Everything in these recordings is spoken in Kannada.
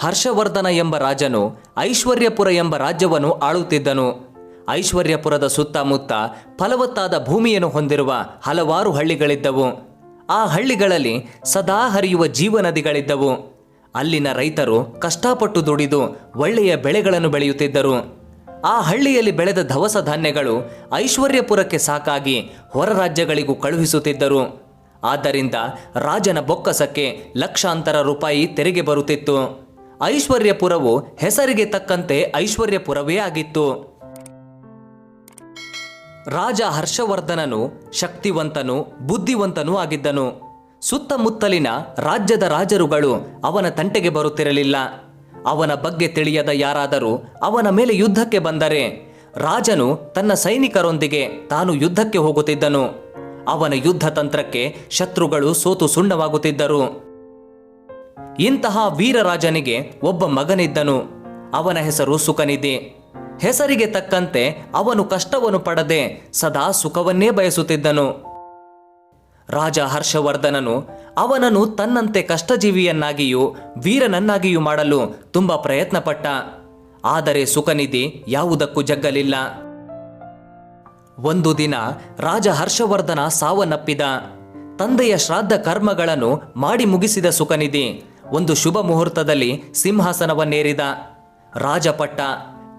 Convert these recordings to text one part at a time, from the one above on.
ಹರ್ಷವರ್ಧನ ಎಂಬ ರಾಜನು ಐಶ್ವರ್ಯಪುರ ಎಂಬ ರಾಜ್ಯವನ್ನು ಆಳುತ್ತಿದ್ದನು. ಐಶ್ವರ್ಯಪುರದ ಸುತ್ತಮುತ್ತ ಫಲವತ್ತಾದ ಭೂಮಿಯನ್ನು ಹೊಂದಿರುವ ಹಲವಾರು ಹಳ್ಳಿಗಳಿದ್ದವು. ಆ ಹಳ್ಳಿಗಳಲ್ಲಿ ಸದಾ ಹರಿಯುವ ಜೀವನದಿಗಳಿದ್ದವು. ಅಲ್ಲಿನ ರೈತರು ಕಷ್ಟಪಟ್ಟು ದುಡಿದು ಒಳ್ಳೆಯ ಬೆಳೆಗಳನ್ನು ಬೆಳೆಯುತ್ತಿದ್ದರು. ಆ ಹಳ್ಳಿಯಲ್ಲಿ ಬೆಳೆದ ದವಸ ಧಾನ್ಯಗಳು ಐಶ್ವರ್ಯಪುರಕ್ಕೆ ಸಾಕಾಗಿ ಹೊರ ರಾಜ್ಯಗಳಿಗೂ ಕಳುಹಿಸುತ್ತಿದ್ದರು. ಆದ್ದರಿಂದ ರಾಜನ ಬೊಕ್ಕಸಕ್ಕೆ ಲಕ್ಷಾಂತರ ರೂಪಾಯಿ ತೆರಿಗೆ ಬರುತ್ತಿತ್ತು. ಐಶ್ವರ್ಯಪುರವು ಹೆಸರಿಗೆ ತಕ್ಕಂತೆ ಐಶ್ವರ್ಯಪುರವೇ ಆಗಿತ್ತು. ರಾಜ ಹರ್ಷವರ್ಧನನು ಶಕ್ತಿವಂತನೂ ಬುದ್ಧಿವಂತನೂ ಆಗಿದ್ದನು. ಸುತ್ತಮುತ್ತಲಿನ ರಾಜ್ಯದ ರಾಜರುಗಳು ಅವನ ತಂಟೆಗೆ ಬರುತ್ತಿರಲಿಲ್ಲ. ಅವನ ಬಗ್ಗೆ ತಿಳಿಯದ ಯಾರಾದರೂ ಅವನ ಮೇಲೆ ಯುದ್ಧಕ್ಕೆ ಬಂದರೆ ರಾಜನು ತನ್ನ ಸೈನಿಕರೊಂದಿಗೆ ತಾನು ಯುದ್ಧಕ್ಕೆ ಹೋಗುತ್ತಿದ್ದನು. ಅವನ ಯುದ್ಧ ತಂತ್ರಕ್ಕೆ ಶತ್ರುಗಳು ಸೋತು ಸುಣ್ಣವಾಗುತ್ತಿದ್ದರು. ಇಂತಹ ವೀರರಾಜನಿಗೆ ಒಬ್ಬ ಮಗನಿದ್ದನು. ಅವನ ಹೆಸರು ಸುಖನಿಧಿ. ಹೆಸರಿಗೆ ತಕ್ಕಂತೆ ಅವನು ಕಷ್ಟವನ್ನು ಪಡದೆ ಸದಾ ಸುಖವನ್ನೇ ಬಯಸುತ್ತಿದ್ದನು. ರಾಜ ಹರ್ಷವರ್ಧನನು ಅವನನ್ನು ತನ್ನಂತೆ ಕಷ್ಟಜೀವಿಯನ್ನಾಗಿಯೂ ವೀರನನ್ನಾಗಿಯೂ ಮಾಡಲು ತುಂಬ ಪ್ರಯತ್ನಪಟ್ಟ. ಆದರೆ ಸುಖನಿಧಿ ಯಾವುದಕ್ಕೂ ಜಗ್ಗಲಿಲ್ಲ. ಒಂದು ದಿನ ರಾಜ ಹರ್ಷವರ್ಧನ ಸಾವನ್ನಪ್ಪಿದ. ತಂದೆಯ ಶ್ರಾದ್ದ ಕರ್ಮಗಳನ್ನು ಮಾಡಿ ಮುಗಿಸಿದ ಸುಖನಿಧಿ ಒಂದು ಶುಭ ಮುಹೂರ್ತದಲ್ಲಿ ಸಿಂಹಾಸನವನ್ನೇರಿದ. ರಾಜಪಟ್ಟ,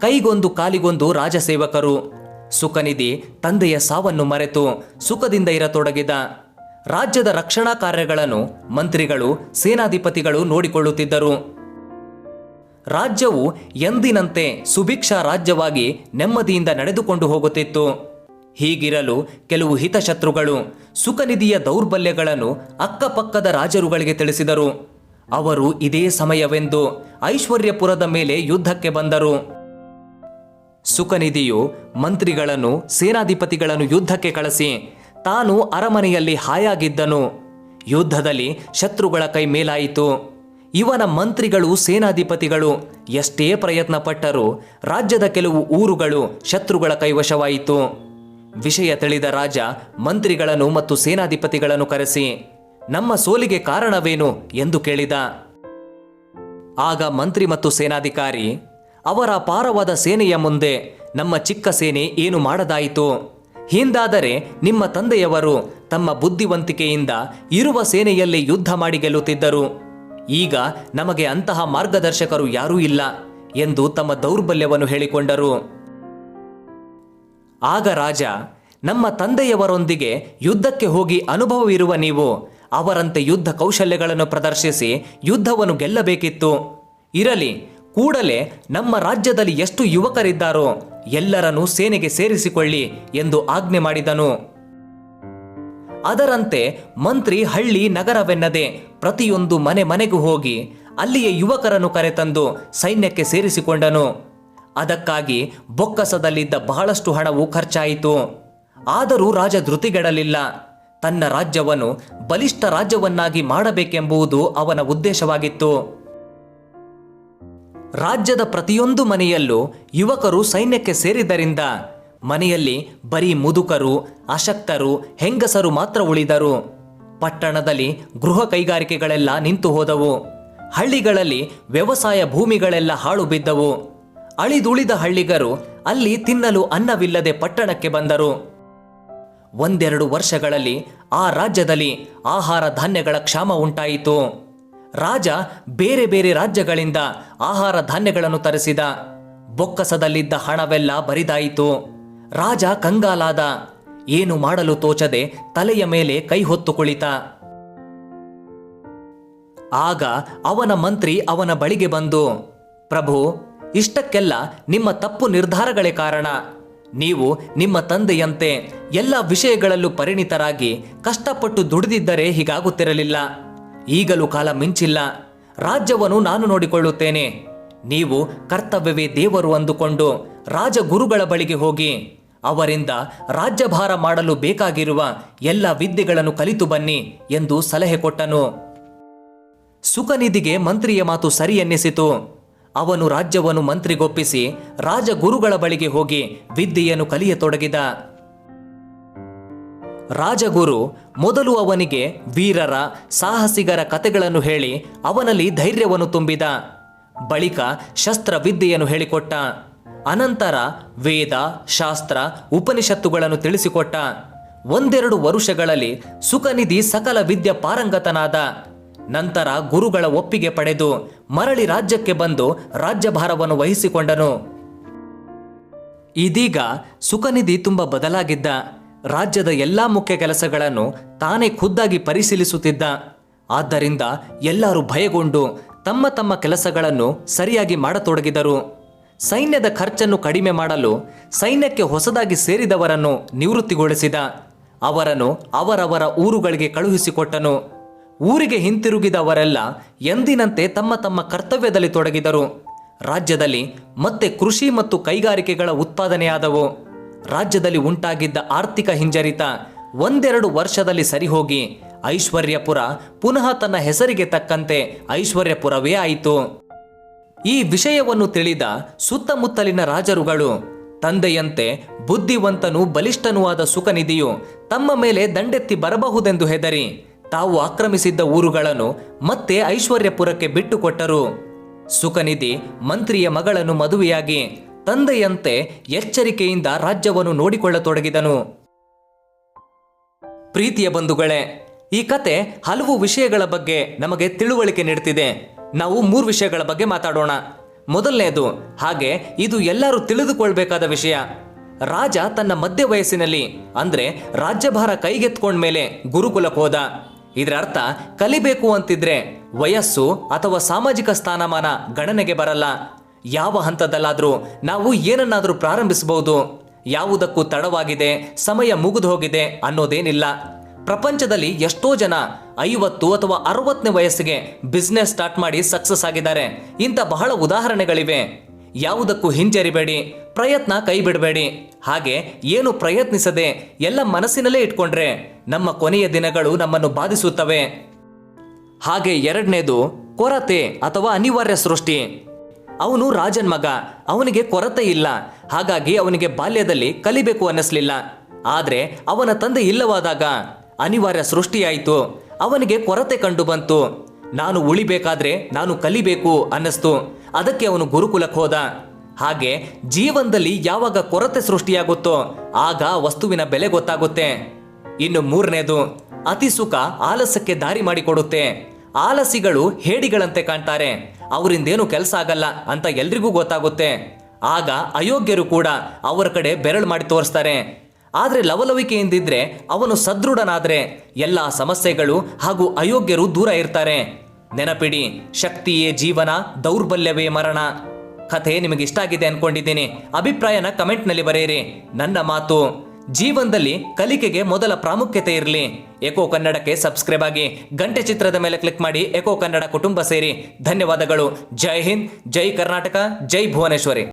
ಕೈಗೊಂದು ಕಾಲಿಗೊಂದು ರಾಜಸೇವಕರು. ಸುಖನಿಧಿ ತಂದೆಯ ಸಾವನ್ನು ಮರೆತು ಸುಖದಿಂದ ಇರತೊಡಗಿದ. ರಾಜ್ಯದ ರಕ್ಷಣಾ ಕಾರ್ಯಗಳನ್ನು ಮಂತ್ರಿಗಳು ಸೇನಾಧಿಪತಿಗಳು ನೋಡಿಕೊಳ್ಳುತ್ತಿದ್ದರು. ರಾಜ್ಯವು ಎಂದಿನಂತೆ ಸುಭಿಕ್ಷಾ ರಾಜ್ಯವಾಗಿ ನೆಮ್ಮದಿಯಿಂದ ನಡೆದುಕೊಂಡು ಹೋಗುತ್ತಿತ್ತು. ಹೀಗಿರಲು ಕೆಲವು ಹಿತಶತ್ರುಗಳು ಸುಖನಿಧಿಯ ದೌರ್ಬಲ್ಯಗಳನ್ನು ಅಕ್ಕಪಕ್ಕದ ರಾಜರುಗಳಿಗೆ ತಿಳಿಸಿದರು. ಅವರು ಇದೇ ಸಮಯವೆಂದು ಐಶ್ವರ್ಯಪುರದ ಮೇಲೆ ಯುದ್ಧಕ್ಕೆ ಬಂದರು. ಸುಖನಿಧಿಯು ಮಂತ್ರಿಗಳನ್ನು ಸೇನಾಧಿಪತಿಗಳನ್ನು ಯುದ್ಧಕ್ಕೆ ಕಳಿಸಿ ತಾನು ಅರಮನೆಯಲ್ಲಿ ಹಾಯಾಗಿದ್ದನು. ಯುದ್ಧದಲ್ಲಿ ಶತ್ರುಗಳ ಕೈ ಮೇಲಾಯಿತು. ಇವನ ಮಂತ್ರಿಗಳು ಸೇನಾಧಿಪತಿಗಳು ಎಷ್ಟೇ ಪ್ರಯತ್ನ ಪಟ್ಟರೂ ರಾಜ್ಯದ ಕೆಲವು ಊರುಗಳು ಶತ್ರುಗಳ ಕೈವಶವಾಯಿತು. ವಿಷಯ ತಿಳಿದ ರಾಜ ಮಂತ್ರಿಗಳನ್ನು ಮತ್ತು ಸೇನಾಧಿಪತಿಗಳನ್ನು ಕರೆಸಿ ನಮ್ಮ ಸೋಲಿಗೆ ಕಾರಣವೇನು ಎಂದು ಕೇಳಿದ. ಆಗ ಮಂತ್ರಿ ಮತ್ತು ಸೇನಾಧಿಕಾರಿ, ಅವರ ಅಪಾರವಾದ ಸೇನೆಯ ಮುಂದೆ ನಮ್ಮ ಚಿಕ್ಕ ಸೇನೆ ಏನು ಮಾಡದಾಯಿತು. ಹಿಂದಾದರೆ ನಿಮ್ಮ ತಂದೆಯವರು ತಮ್ಮ ಬುದ್ಧಿವಂತಿಕೆಯಿಂದ ಇರುವ ಸೇನೆಯಲ್ಲಿ ಯುದ್ಧ ಮಾಡಿ ಗೆಲ್ಲುತ್ತಿದ್ದರು. ಈಗ ನಮಗೆ ಅಂತಹ ಮಾರ್ಗದರ್ಶಕರು ಯಾರೂ ಇಲ್ಲ ಎಂದು ತಮ್ಮ ದೌರ್ಬಲ್ಯವನ್ನು ಹೇಳಿಕೊಂಡರು. ಆಗ ರಾಜ, ನಮ್ಮ ತಂದೆಯವರೊಂದಿಗೆ ಯುದ್ಧಕ್ಕೆ ಹೋಗಿ ಅನುಭವವಿರುವ ನೀವು ಅವರಂತೆ ಯುದ್ಧ ಕೌಶಲ್ಯಗಳನ್ನು ಪ್ರದರ್ಶಿಸಿ ಯುದ್ಧವನ್ನು ಗೆಲ್ಲಬೇಕಿತ್ತು. ಇರಲಿ, ಕೂಡಲೇ ನಮ್ಮ ರಾಜ್ಯದಲ್ಲಿ ಎಷ್ಟು ಯುವಕರಿದ್ದಾರೋ ಎಲ್ಲರನ್ನೂ ಸೇನೆಗೆ ಸೇರಿಸಿಕೊಳ್ಳಿ ಎಂದು ಆಜ್ಞೆ ಮಾಡಿದನು. ಅದರಂತೆ ಮಂತ್ರಿ ಹಳ್ಳಿ ನಗರವೆನ್ನದೆ ಪ್ರತಿಯೊಂದು ಮನೆ ಮನೆಗೂ ಹೋಗಿ ಅಲ್ಲಿಯ ಯುವಕರನ್ನು ಕರೆತಂದು ಸೈನ್ಯಕ್ಕೆ ಸೇರಿಸಿಕೊಂಡನು. ಅದಕ್ಕಾಗಿ ಬೊಕ್ಕಸದಲ್ಲಿದ್ದ ಬಹಳಷ್ಟು ಹಣವು ಖರ್ಚಾಯಿತು. ಆದರೂ ರಾಜ ಧೃತಿಗೆಡಲಿಲ್ಲ. ತನ್ನ ರಾಜ್ಯವನ್ನು ಬಲಿಷ್ಠ ರಾಜ್ಯವನ್ನಾಗಿ ಮಾಡಬೇಕೆಂಬುದು ಅವನ ಉದ್ದೇಶವಾಗಿತ್ತು. ರಾಜ್ಯದ ಪ್ರತಿಯೊಂದು ಮನೆಯಲ್ಲೂ ಯುವಕರು ಸೈನ್ಯಕ್ಕೆ ಸೇರಿದ್ದರಿಂದ ಮನೆಯಲ್ಲಿ ಬರೀ ಮುದುಕರು, ಅಶಕ್ತರು, ಹೆಂಗಸರು ಮಾತ್ರ ಉಳಿದರು. ಪಟ್ಟಣದಲ್ಲಿ ಗೃಹ ಕೈಗಾರಿಕೆಗಳೆಲ್ಲ ನಿಂತು ಹೋದವು. ಹಳ್ಳಿಗಳಲ್ಲಿ ವ್ಯವಸಾಯ ಭೂಮಿಗಳೆಲ್ಲ ಹಾಳು ಬಿದ್ದವು. ಅಳಿದುಳಿದ ಹಳ್ಳಿಗರು ಅಲ್ಲಿ ತಿನ್ನಲು ಅನ್ನವಿಲ್ಲದೆ ಪಟ್ಟಣಕ್ಕೆ ಬಂದರು. ಒಂದೆರಡು ವರ್ಷಗಳಲ್ಲಿ ಆ ರಾಜ್ಯದಲ್ಲಿ ಆಹಾರ ಧಾನ್ಯಗಳ ಕ್ಷಾಮ ಉಂಟಾಯಿತು. ರಾಜ ಬೇರೆ ಬೇರೆ ರಾಜ್ಯಗಳಿಂದ ಆಹಾರ ಧಾನ್ಯಗಳನ್ನು ತರಿಸಿದ. ಬೊಕ್ಕಸದಲ್ಲಿದ್ದ ಹಣವೆಲ್ಲ ಬರಿದಾಯಿತು. ರಾಜ ಕಂಗಾಲಾದ. ಏನು ಮಾಡಲು ತೋಚದೆ ತಲೆಯ ಮೇಲೆ ಕೈ ಹೊತ್ತು ಕುಳಿತ. ಆಗ ಅವನ ಮಂತ್ರಿ ಅವನ ಬಳಿಗೆ ಬಂದು, ಪ್ರಭು, ಇಷ್ಟಕ್ಕೆಲ್ಲ ನಿಮ್ಮ ತಪ್ಪು ನಿರ್ಧಾರಗಳೇ ಕಾರಣ. ನೀವು ನಿಮ್ಮ ತಂದೆಯಂತೆ ಎಲ್ಲ ವಿಷಯಗಳಲ್ಲೂ ಪರಿಣಿತರಾಗಿ ಕಷ್ಟಪಟ್ಟು ದುಡಿದಿದ್ದರೆ ಹೀಗಾಗುತ್ತಿರಲಿಲ್ಲ. ಈಗಲೂ ಕಾಲ ಮಿಂಚಿಲ್ಲ. ರಾಜ್ಯವನ್ನು ನಾನು ನೋಡಿಕೊಳ್ಳುತ್ತೇನೆ. ನೀವು ಕರ್ತವ್ಯವೇ ದೇವರು ಅಂದುಕೊಂಡು ರಾಜಗುರುಗಳ ಬಳಿಗೆ ಹೋಗಿ ಅವರಿಂದ ರಾಜ್ಯಭಾರ ಮಾಡಲು ಬೇಕಾಗಿರುವ ಎಲ್ಲ ವಿದ್ಯೆಗಳನ್ನು ಕಲಿತು ಬನ್ನಿ ಎಂದು ಸಲಹೆ ಕೊಟ್ಟನು. ಸುಖನಿಧಿಗೆ ಮಂತ್ರಿಯ ಮಾತು ಸರಿ ಎನ್ನಿಸಿತು. ಅವನು ರಾಜ್ಯವನ್ನು ಮಂತ್ರಿಗೊಪ್ಪಿಸಿ ರಾಜಗುರುಗಳ ಬಳಿಗೆ ಹೋಗಿ ವಿದ್ಯೆಯನ್ನು ಕಲಿಯತೊಡಗಿದ. ರಾಜಗುರು ಮೊದಲು ಅವನಿಗೆ ವೀರರ ಸಾಹಸಿಗರ ಕಥೆಗಳನ್ನು ಹೇಳಿ ಅವನಲ್ಲಿ ಧೈರ್ಯವನ್ನು ತುಂಬಿದ. ಬಳಿಕ ಶಸ್ತ್ರವಿದ್ಯೆಯನ್ನು ಹೇಳಿಕೊಟ್ಟ. ಅನಂತರ ವೇದ, ಶಾಸ್ತ್ರ, ಉಪನಿಷತ್ತುಗಳನ್ನು ತಿಳಿಸಿಕೊಟ್ಟ. ಒಂದೆರಡು ವರುಷಗಳಲ್ಲಿ ಸುಖನಿಧಿ ಸಕಲ ವಿದ್ಯೆ ಪಾರಂಗತನಾದ. ನಂತರ ಗುರುಗಳ ಒಪ್ಪಿಗೆ ಪಡೆದು ಮರಳಿ ರಾಜ್ಯಕ್ಕೆ ಬಂದು ರಾಜ್ಯಭಾರವನ್ನು ವಹಿಸಿಕೊಂಡನು. ಇದೀಗ ಸುಖನಿಧಿ ತುಂಬ ಬದಲಾಗಿದ್ದ. ರಾಜ್ಯದ ಎಲ್ಲಾ ಮುಖ್ಯ ಕೆಲಸಗಳನ್ನು ತಾನೇ ಖುದ್ದಾಗಿ ಪರಿಶೀಲಿಸುತ್ತಿದ್ದ. ಆದ್ದರಿಂದ ಎಲ್ಲರೂ ಭಯಗೊಂಡು ತಮ್ಮ ತಮ್ಮ ಕೆಲಸಗಳನ್ನು ಸರಿಯಾಗಿ ಮಾಡತೊಡಗಿದರು. ಸೈನ್ಯದ ಖರ್ಚನ್ನು ಕಡಿಮೆ ಮಾಡಲು ಸೈನ್ಯಕ್ಕೆ ಹೊಸದಾಗಿ ಸೇರಿದವರನ್ನು ನಿವೃತ್ತಿಗೊಳಿಸಿದ. ಅವರನ್ನು ಅವರವರ ಊರುಗಳಿಗೆ ಕಳುಹಿಸಿಕೊಟ್ಟನು. ಊರಿಗೆ ಹಿಂತಿರುಗಿದವರೆಲ್ಲ ಎಂದಿನಂತೆ ತಮ್ಮ ತಮ್ಮ ಕರ್ತವ್ಯದಲ್ಲಿ ತೊಡಗಿದರು. ರಾಜ್ಯದಲ್ಲಿ ಮತ್ತೆ ಕೃಷಿ ಮತ್ತು ಕೈಗಾರಿಕೆಗಳ ಉತ್ಪಾದನೆಯಾದವು. ರಾಜ್ಯದಲ್ಲಿ ಉಂಟಾಗಿದ್ದ ಆರ್ಥಿಕ ಹಿಂಜರಿತ ಒಂದೆರಡು ವರ್ಷದಲ್ಲಿ ಸರಿಹೋಗಿ ಐಶ್ವರ್ಯಪುರ ಪುನಃ ತನ್ನ ಹೆಸರಿಗೆ ತಕ್ಕಂತೆ ಐಶ್ವರ್ಯಪುರವೇ ಆಯಿತು. ಈ ವಿಷಯವನ್ನು ತಿಳಿದ ಸುತ್ತಮುತ್ತಲಿನ ರಾಜರುಗಳು ತಂದೆಯಂತೆ ಬುದ್ಧಿವಂತನೂ ಬಲಿಷ್ಠನೂ ಆದ ಸುಖನಿಧಿಯು ತಮ್ಮ ಮೇಲೆ ದಂಡೆತ್ತಿ ಬರಬಹುದೆಂದು ಹೆದರಿ ತಾವು ಆಕ್ರಮಿಸಿದ್ದ ಊರುಗಳನ್ನು ಮತ್ತೆ ಐಶ್ವರ್ಯಪುರಕ್ಕೆ ಬಿಟ್ಟುಕೊಟ್ಟರು. ಸುಖನಿಧಿ ಮಂತ್ರಿಯ ಮಗಳನ್ನು ಮದುವೆಯಾಗಿ ತಂದೆಯಂತೆ ಎಚ್ಚರಿಕೆಯಿಂದ ರಾಜ್ಯವನ್ನು ನೋಡಿಕೊಳ್ಳತೊಡಗಿದನು. ಪ್ರೀತಿಯ ಬಂಧುಗಳೇ, ಈ ಕತೆ ಹಲವು ವಿಷಯಗಳ ಬಗ್ಗೆ ನಮಗೆ ತಿಳುವಳಿಕೆ ನೀಡುತ್ತಿದೆ. ನಾವು 3 ವಿಷಯಗಳ ಬಗ್ಗೆ ಮಾತಾಡೋಣ. ಮೊದಲನೇದು, ಹಾಗೆ ಇದು ಎಲ್ಲರೂ ತಿಳಿದುಕೊಳ್ಬೇಕಾದ ವಿಷಯ. ರಾಜ ತನ್ನ ಮಧ್ಯ ವಯಸ್ಸಿನಲ್ಲಿ ಅಂದ್ರೆ ರಾಜ್ಯಭಾರ ಕೈಗೆತ್ಕೊಂಡ್ಮೇಲೆ ಗುರುಕುಲಕ್ಕೆ ಹೋದ. ಇದರ ಅರ್ಥ ಕಲಿಬೇಕು ಅಂತಿದ್ರೆ ವಯಸ್ಸು ಅಥವಾ ಸಾಮಾಜಿಕ ಸ್ಥಾನಮಾನ ಗಣನೆಗೆ ಬರಲ್ಲ. ಯಾವ ಹಂತದಲ್ಲಾದ್ರೂ ನಾವು ಏನನ್ನಾದ್ರೂ ಪ್ರಾರಂಭಿಸಬಹುದು. ಯಾವುದಕ್ಕೂ ತಡವಾಗಿದೆ, ಸಮಯ ಮುಗಿದು ಹೋಗಿದೆ ಅನ್ನೋದೇನಿಲ್ಲ. ಪ್ರಪಂಚದಲ್ಲಿ ಎಷ್ಟೋ ಜನ 50 ಅಥವಾ 60ನೇ ವಯಸ್ಸಿಗೆ ಬಿಸ್ನೆಸ್ ಸ್ಟಾರ್ಟ್ ಮಾಡಿ ಸಕ್ಸಸ್ ಆಗಿದ್ದಾರೆ. ಇಂಥ ಬಹಳ ಉದಾಹರಣೆಗಳಿವೆ. ಯಾವುದಕ್ಕೂ ಹಿಂಜರಿಬೇಡಿ, ಪ್ರಯತ್ನ ಕೈ ಬಿಡಬೇಡಿ. ಹಾಗೆ ಏನು ಪ್ರಯತ್ನಿಸದೆ ಎಲ್ಲ ಮನಸ್ಸಿನಲ್ಲೇ ಇಟ್ಕೊಂಡ್ರೆ ನಮ್ಮ ಕೊನೆಯ ದಿನಗಳು ನಮ್ಮನ್ನು ಬಾಧಿಸುತ್ತವೆ. ಹಾಗೆ ಎರಡನೇದು, ಕೊರತೆ ಅಥವಾ ಅನಿವಾರ್ಯ ಸೃಷ್ಟಿ. ಅವನು ರಾಜನ್ ಮಗ, ಅವನಿಗೆ ಕೊರತೆ ಇಲ್ಲ. ಹಾಗಾಗಿ ಅವನಿಗೆ ಬಾಲ್ಯದಲ್ಲಿ ಕಲಿಬೇಕು ಅನ್ನಿಸ್ಲಿಲ್ಲ. ಆದ್ರೆ ಅವನ ತಂದೆ ಇಲ್ಲವಾದಾಗ ಅನಿವಾರ್ಯ ಸೃಷ್ಟಿಯಾಯಿತು. ಅವನಿಗೆ ಕೊರತೆ ಕಂಡು ಬಂತು. ನಾನು ಉಳಿಬೇಕಾದ್ರೆ ನಾನು ಕಲಿಬೇಕು ಅನ್ನಿಸ್ತು. ಅದಕ್ಕೆ ಅವನು ಗುರುಕುಲಕ್ಕೆ ಹೋದ. ಹಾಗೆ ಜೀವನದಲ್ಲಿ ಯಾವಾಗ ಕೊರತೆ ಸೃಷ್ಟಿಯಾಗುತ್ತೋ ಆಗ ವಸ್ತುವಿನ ಬೆಲೆ ಗೊತ್ತಾಗುತ್ತೆ. ಇನ್ನು ಮೂರನೇದು, ಅತಿ ಸುಖ ಆಲಸ್ಯಕ್ಕೆ ದಾರಿ ಮಾಡಿಕೊಡುತ್ತೆ. ಆಲಸಿಗಳು ಹೇಡಿಗಳಂತೆ ಕಾಣ್ತಾರೆ, ಅವರಿಂದೇನು ಕೆಲಸ ಆಗಲ್ಲ ಅಂತ ಎಲ್ರಿಗೂ ಗೊತ್ತಾಗುತ್ತೆ. ಆಗ ಅಯೋಗ್ಯರು ಕೂಡ ಅವರ ಕಡೆ ಬೆರಳು ಮಾಡಿ ತೋರಿಸ್ತಾರೆ. ಆದರೆ ಲವಲವಿಕೆಯಿಂದಿದ್ರೆ ಅವನು ಸದೃಢನಾದ್ರೆ ಎಲ್ಲ ಸಮಸ್ಯೆಗಳು ಹಾಗೂ ಅಯೋಗ್ಯರು ದೂರ ಇರ್ತಾರೆ. ನೆನಪಿಡಿ, ಶಕ್ತಿಯೇ ಜೀವನ, ದೌರ್ಬಲ್ಯವೇ ಮರಣ. ಕಥೆ ನಿಮಗೆ ಇಷ್ಟ ಆಗಿದೆ ಅನ್ಕೊಂಡಿದ್ದೀನಿ. ಅಭಿಪ್ರಾಯನ ಕಮೆಂಟ್ನಲ್ಲಿ ಬರೆಯಿರಿ. ನನ್ನ ಮಾತು, ಜೀವನದಲ್ಲಿ ಕಲಿಕೆಗೆ ಮೊದಲ ಪ್ರಾಮುಖ್ಯತೆ ಇರಲಿ. ಎಕೋ ಕನ್ನಡಕ್ಕೆ ಸಬ್ಸ್ಕ್ರೈಬ್ ಆಗಿ, ಗಂಟೆ ಚಿತ್ರದ ಮೇಲೆ ಕ್ಲಿಕ್ ಮಾಡಿ ಎಕೋ ಕನ್ನಡ ಕುಟುಂಬ ಸೇರಿ. ಧನ್ಯವಾದಗಳು. ಜೈ ಹಿಂದ್, ಜೈ ಕರ್ನಾಟಕ, ಜೈ ಭುವನೇಶ್ವರಿ.